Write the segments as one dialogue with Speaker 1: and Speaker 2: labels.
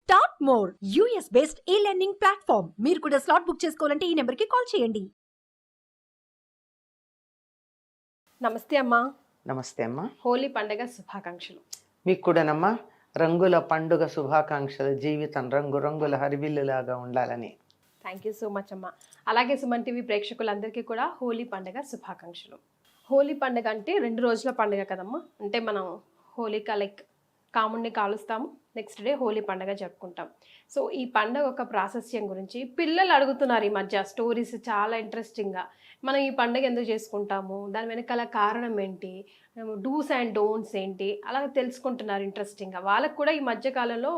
Speaker 1: Top more US based ఈ learning platform. మీరు కూడా స్లాట్ బుక్ చేసుకోవాలంటే ఈ నెంబర్కి కాల్ చేయండి.
Speaker 2: నమస్తే అమ్మా.
Speaker 3: నమస్తే అమ్మా.
Speaker 2: హోలీ పండుగ శుభాకాంక్షలు.
Speaker 3: మీకు కూడానమ్మా రంగుల పండుగ శుభాకాంక్షలు. జీవితం రంగు రంగుల హరివిల్లులాగా ఉండాలని.
Speaker 2: థ్యాంక్ యూ సో మచ్ అమ్మా. అలాగే సుమన్ టీవీ ప్రేక్షకులందరికీ కూడా హోలీ పండుగ శుభాకాంక్షలు. హోలీ పండుగ అంటే 2 రోజుల పండుగ కదమ్మా. అంటే మనం హోలీకా లైక్ కాముడిని కాలుస్తాము, నెక్స్ట్ డే హోలీ పండుగ జరుపుకుంటాం. సో ఈ పండుగ ఒక ప్రాశస్యం గురించి పిల్లలు అడుగుతున్నారు ఈ మధ్య, స్టోరీస్ చాలా ఇంట్రెస్టింగ్గా. మనం ఈ పండుగ ఎందుకు చేసుకుంటాము, దాని వెనకాల కారణం ఏంటి, డూస్ అండ్ డోంట్స్ ఏంటి, అలా తెలుసుకుంటున్నారు ఇంట్రెస్టింగ్గా. వాళ్ళకు కూడా ఈ మధ్యకాలంలో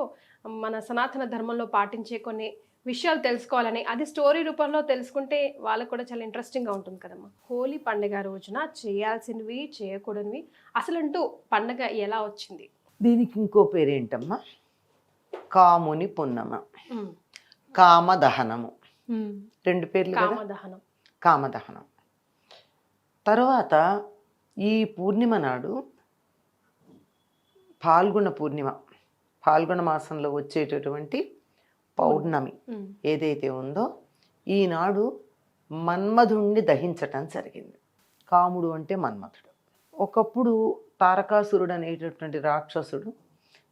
Speaker 2: మన సనాతన ధర్మంలో పాటించే కొన్ని విషయాలు తెలుసుకోవాలని, అది స్టోరీ రూపంలో తెలుసుకుంటే వాళ్ళకు కూడా చాలా ఇంట్రెస్టింగ్గా ఉంటుంది కదమ్మా. హోలీ పండుగ రోజున చేయాల్సినవి చేయకూడనివి అసలంటూ పండుగ ఎలా వచ్చింది?
Speaker 3: దీనికి ఇంకో పేరేంటమ్మా, కాముని పున్నమ, కామదహనము. 2 పేర్లు కదా.
Speaker 2: కామదహనం.
Speaker 3: కామదహనం తర్వాత ఈ పూర్ణిమ నాడు పాల్గొన పూర్ణిమ, పాల్గొన మాసంలో వచ్చేటటువంటి పౌర్ణమి ఏదైతే ఉందో ఈనాడు మన్మధుణ్ణి దహించటం జరిగింది. కాముడు అంటే మన్మధుడు. ఒకప్పుడు తారకాసురుడు అనేటటువంటి రాక్షసుడు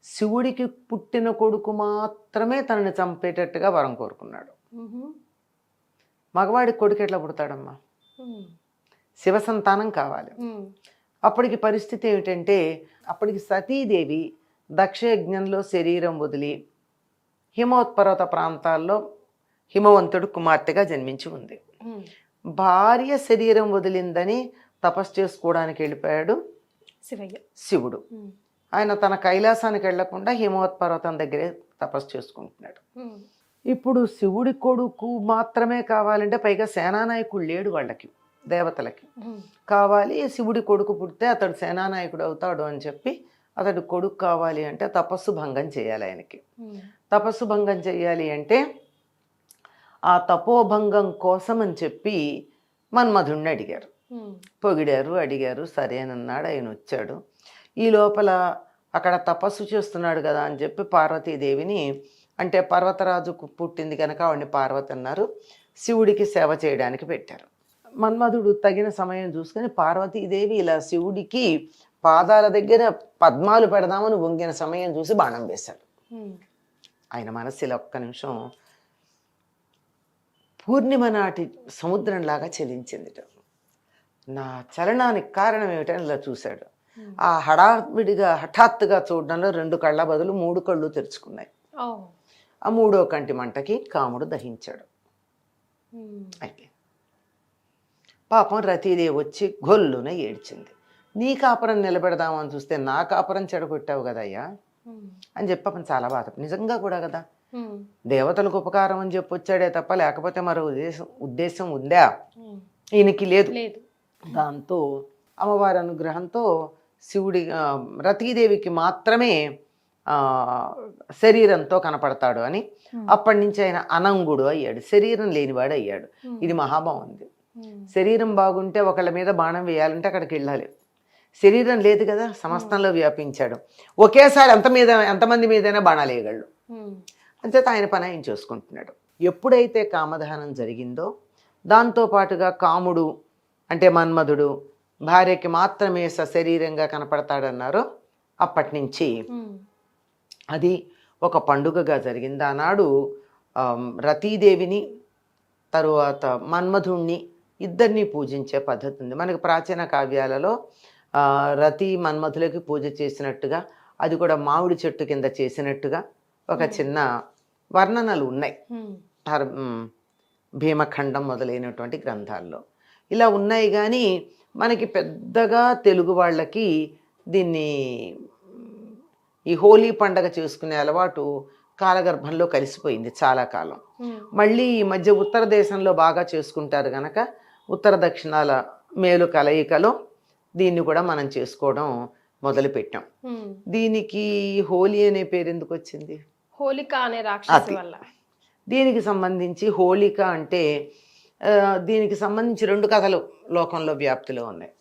Speaker 3: శివుడికి పుట్టిన కొడుకు మాత్రమే తనని చంపేటట్టుగా వరం కోరుకున్నాడు. మగవాడికి కొడుకు ఎట్లా పుడతాడమ్మా? శివ సంతానం కావాలి. అప్పటికి పరిస్థితి ఏమిటంటే, అప్పటికి సతీదేవి దక్షయజ్ఞంలో శరీరం వదిలి హిమోత్పర్వత ప్రాంతాల్లో హిమవంతుడు కుమార్తెగా జన్మించి ఉంది. భార్య శరీరం వదిలిందని తపస్సు చేసుకోవడానికి వెళ్ళిపోయాడు శివుడు. ఆయన తన కైలాసానికి వెళ్లకుండా హిమవత్పర్వతం దగ్గరే తపస్సు చేసుకుంటున్నాడు. ఇప్పుడు శివుడి కొడుకు మాత్రమే కావాలంటే, పైగా సేనానాయకుడు లేడు వాళ్ళకి, దేవతలకి కావాలి. శివుడి కొడుకు పుడితే అతడు సేనానాయకుడు అవుతాడు అని చెప్పి అతడు కొడుకు కావాలి అంటే తపస్సు భంగం చేయాలి. ఆయనకి తపస్సు భంగం చేయాలి అంటే ఆ తపోభంగం కోసం అని చెప్పి మన్మధుణ్ణి అడిగారు, పొగిడారు, అడిగారు. సరేనన్నాడు. ఆయన వచ్చాడు. ఈ లోపల అక్కడ తపస్సు చేస్తున్నాడు కదా అని చెప్పి పార్వతీదేవిని, అంటే పర్వతరాజుకు పుట్టింది కనుక ఆవిడని పార్వతి అన్నారు, శివుడికి సేవ చేయడానికి పెట్టారు. మన్మధుడు తగిన సమయం చూసుకొని పార్వతీదేవి ఇలా శివుడికి పాదాల దగ్గర పద్మాలు పెడదామని వంగిన సమయం చూసి బాణం వేశాడు. ఆయన మనస్సులో ఒక్క నిమిషం పూర్ణిమ నాటి సముద్రంలాగా చలించింది. నా చలనానికి కారణం ఏమిటని ఇలా చూశాడు. ఆ హఠాత్తుగా చూడడంలో 2 కళ్ళ బదులు 3 కళ్ళు తెరుచుకున్నాయి. ఆ 3వ కంటి మంటకి కాముడు దహించాడు. అయితే పాపం రతీదేవి వచ్చి గొల్లున ఏడ్చింది. నీ కాపురం నిలబెడదామని చూస్తే నా కాపురం చెడగొట్టావు కదయ్యా అని చెప్పి చాలా బాధ. నిజంగా కూడా కదా, దేవతలకు ఉపకారం అని చెప్పి వచ్చాడే తప్ప లేకపోతే మరో ఉద్దేశం ఉందా ఈయనకి? లేదు. దాంతో అమ్మవారి అనుగ్రహంతో శివుడి రతీదేవికి మాత్రమే శరీరంతో కనపడతాడు అని అప్పటి నుంచి ఆయన అనంగుడు అయ్యాడు, శరీరం లేనివాడు అయ్యాడు. ఇది మహాబాగుంది. శరీరం బాగుంటే ఒకళ్ళ మీద బాణం వేయాలంటే అక్కడికి వెళ్ళాలి. శరీరం లేదు కదా, సమస్తంలో వ్యాపించాడు. ఒకేసారి ఎంతమంది మీదైనా బాణాలు వేయగలడు. అంచేత ఆయన పని ఆయన చేసుకుంటున్నాడు. ఎప్పుడైతే కామదహనం జరిగిందో దాంతోపాటుగా కాముడు అంటే మన్మధుడు భార్యకి మాత్రమే సశరీరంగా కనపడతాడన్నారో అప్పటి నుంచి అది ఒక పండుగగా జరిగింది. ఆనాడు రతీదేవిని తరువాత మన్మధుణ్ణి ఇద్దరిని పూజించే పద్ధతి ఉంది. మనకి ప్రాచీన కావ్యాలలో రతి మన్మధులకి పూజ చేసినట్టుగా, అది కూడా మామిడి చెట్టు కింద చేసినట్టుగా ఒక చిన్న వర్ణనలు ఉన్నాయి భీమఖండం మొదలైనటువంటి గ్రంథాల్లో. ఇలా ఉన్నాయి కానీ మనకి పెద్దగా తెలుగు వాళ్ళకి దీన్ని ఈ హోలీ పండగ చేసుకునే అలవాటు కాలగర్భంలో కలిసిపోయింది చాలా కాలం. మళ్ళీ ఈ మధ్య ఉత్తర దేశంలో బాగా చేసుకుంటారు కనుక ఉత్తర దక్షిణాల మేలు కలయికలో దీన్ని కూడా మనం చేసుకోవడం మొదలుపెట్టాం. దీనికి హోలీ అనే పేరు ఎందుకు వచ్చింది?
Speaker 2: హోలిక అనే రాక్షసి వల్ల.
Speaker 3: దీనికి సంబంధించి హోలిక అంటే దీనికి సంబంధించి 2 కథలు లోకంలో వ్యాప్తిలో ఉన్నాయి.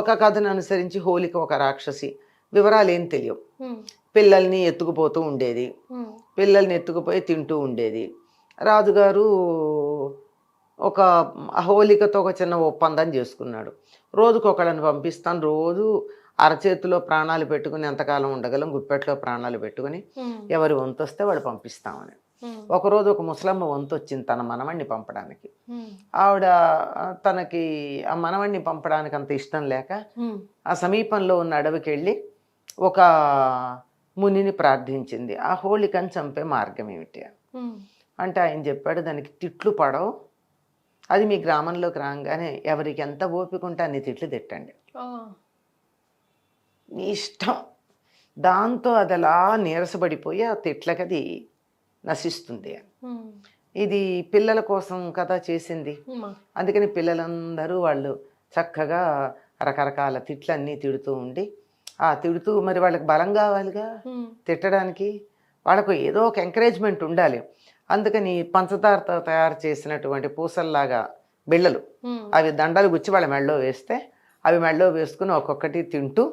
Speaker 3: ఒక కథను అనుసరించి హోలిక ఒక రాక్షసి, వివరాలు ఏం తెలియవు. పిల్లల్ని ఎత్తుకుపోతూ ఉండేది. పిల్లల్ని ఎత్తుకుపోయి తింటూ ఉండేది. రాజుగారు ఒక హోలికతో ఒక చిన్న ఒప్పందం చేసుకున్నాడు. రోజుకొకళ్ళని పంపిస్తాను, రోజు అరచేతిలో ప్రాణాలు పెట్టుకుని ఎంతకాలం ఉండగలం, గుప్పెట్లో ప్రాణాలు పెట్టుకుని ఎవరి వంతు వస్తే వాడు పంపిస్తామని. ఒకరోజు ఒక ముసలమ్మ వంతు వచ్చింది తన మనవణ్ణి పంపడానికి. ఆవిడ తనకి ఆ మనవణ్ణి పంపడానికి అంత ఇష్టం లేక ఆ సమీపంలో ఉన్న అడవికి వెళ్ళి ఒక మునిని ప్రార్థించింది, ఆ హోళికని చంపే మార్గం ఏమిటి అంటే ఆయన చెప్పాడు, దానికి తిట్లు పడవు, అది మీ గ్రామంలోకి రాగానే ఎవరికి ఎంత ఓపిక ఉంటే అన్ని తిట్లు తిట్టండి, నీ ఇష్టం. దాంతో అది అలా నీరసపడిపోయి ఆ తిట్లకి అది నశిస్తుంది. ఇది పిల్లల కోసం కదా చేసింది, అందుకని పిల్లలందరూ వాళ్ళు చక్కగా రకరకాల తిట్లన్నీ తిడుతూ ఉండి, ఆ తిడుతూ మరి వాళ్ళకి బలం కావాలిగా తిట్టడానికి, వాళ్ళకు ఏదో ఒక ఎంకరేజ్మెంట్ ఉండాలి. అందుకని పంచదారతో తయారు చేసినటువంటి పూసల్లాగా బిళ్ళలు, అవి దండలు గుచ్చి వాళ్ళ మెడలో వేస్తే అవి మెడలో వేసుకుని ఒక్కొక్కటి తింటూ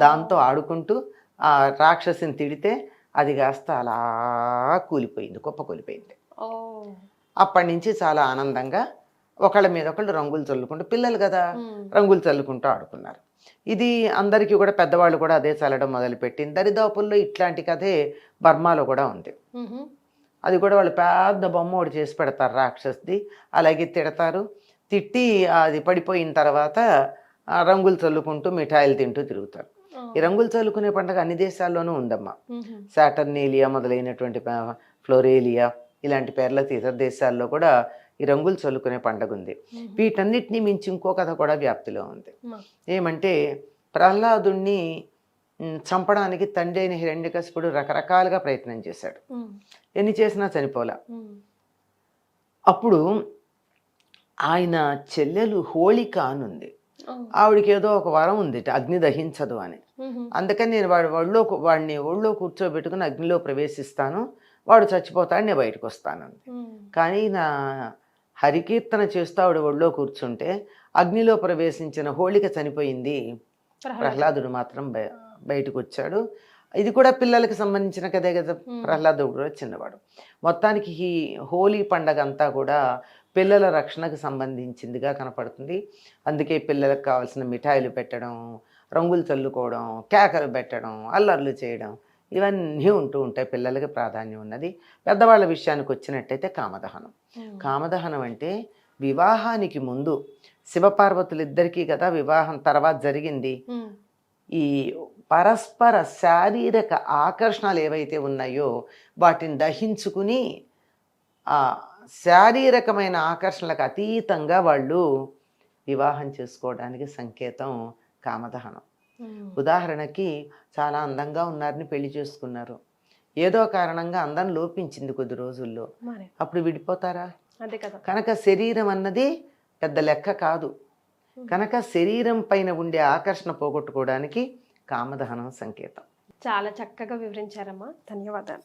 Speaker 3: దాంతో ఆడుకుంటూ ఆ రాక్షసిని తిడితే అది కాస్త అలా కూలిపోయింది, కుప్ప కూలిపోయింది. అప్పటి నుంచి చాలా ఆనందంగా ఒకళ్ళ మీద ఒకళ్ళు రంగులు చల్లుకుంటూ, పిల్లలు కదా రంగులు చల్లుకుంటూ ఆడుకున్నారు. ఇది అందరికీ కూడా పెద్దవాళ్ళు కూడా అదే చల్లడం మొదలుపెట్టింది. దరిదాపుల్లో ఇట్లాంటి కథే బర్మాలో కూడా ఉంది. అది కూడా వాళ్ళు పెద్ద బొమ్మ ఒకటి చేసి పెడతారు రాక్షసుది, అలాగే తిడతారు. తిట్టి అది పడిపోయిన తర్వాత రంగులు చల్లుకుంటూ మిఠాయిలు తింటూ తిరుగుతారు. ఈ రంగులు చల్లుకునే పండుగ అన్ని దేశాల్లోనూ ఉందమ్మా. సాటర్నేలియా మొదలైనటువంటి ఫ్లోరేలియా ఇలాంటి పేర్లతో ఇతర దేశాల్లో కూడా ఈ రంగులు చల్లుకునే పండుగ ఉంది. వీటన్నిటినీ మించి ఇంకో కథ కూడా వ్యాప్తిలో ఉంది. ఏమంటే ప్రహ్లాదుణ్ణి చంపడానికి తండ్రి అయిన హిరణ్యకశిపుడు రకరకాలుగా ప్రయత్నం చేశాడు, ఎన్ని చేసినా చనిపోలా. అప్పుడు ఆయన చెల్లెలు హోళిక అని ఉంది, ఆవిడకి ఏదో ఒక వరం ఉంది, అగ్ని దహించదు అని. అందుకని నేను వాడిని ఒళ్ళో కూర్చోబెట్టుకుని అగ్నిలో ప్రవేశిస్తాను, వాడు చచ్చిపోతాడు, నేను బయటకు వస్తాను. కానీ నా హరికీర్తన చేస్తూ ఆవిడ ఒళ్ళో కూర్చుంటే అగ్నిలో ప్రవేశించిన హోళిక చనిపోయింది, ప్రహ్లాదుడు మాత్రం బయటకు వచ్చాడు. ఇది కూడా పిల్లలకి సంబంధించిన కదే కదా, ప్రహ్లాదుడు కూడా చిన్నవాడు. మొత్తానికి ఈ హోలీ పండగ అంతా కూడా పిల్లల రక్షణకు సంబంధించిందిగా కనపడుతుంది. అందుకే పిల్లలకు కావాల్సిన మిఠాయిలు పెట్టడం, రంగులు చల్లుకోవడం, కేకలు పెట్టడం, అల్లర్లు చేయడం ఇవన్నీ ఉంటూ ఉంటాయి. పిల్లలకి ప్రాధాన్యం ఉన్నది. పెద్దవాళ్ళ విషయానికి వచ్చినట్టయితే కామదహనం. కామదహనం అంటే వివాహానికి ముందు శివపార్వతులిద్దరికీ కదా వివాహం తర్వాత జరిగింది. ఈ పరస్పర శారీరక ఆకర్షణలు ఏవైతే ఉన్నాయో వాటిని దహించుకుని ఆ శారీరకమైన ఆకర్షణలకు అతీతంగా వాళ్ళు వివాహం చేసుకోవడానికి సంకేతం కామదహనం. ఉదాహరణకి చాలా అందంగా ఉన్నారని పెళ్లి చేసుకున్నారు, ఏదో కారణంగా అందం లోపించింది కొద్ది రోజుల్లో, అప్పుడు విడిపోతారా? కనుక శరీరం అన్నది పెద్ద లెక్క కాదు. కనుక శరీరం పైన ఉండే ఆకర్షణ పోగొట్టుకోవడానికి కామదహనం సంకేతం.
Speaker 2: చాలా చక్కగా వివరించారమ్మా, ధన్యవాదాలు.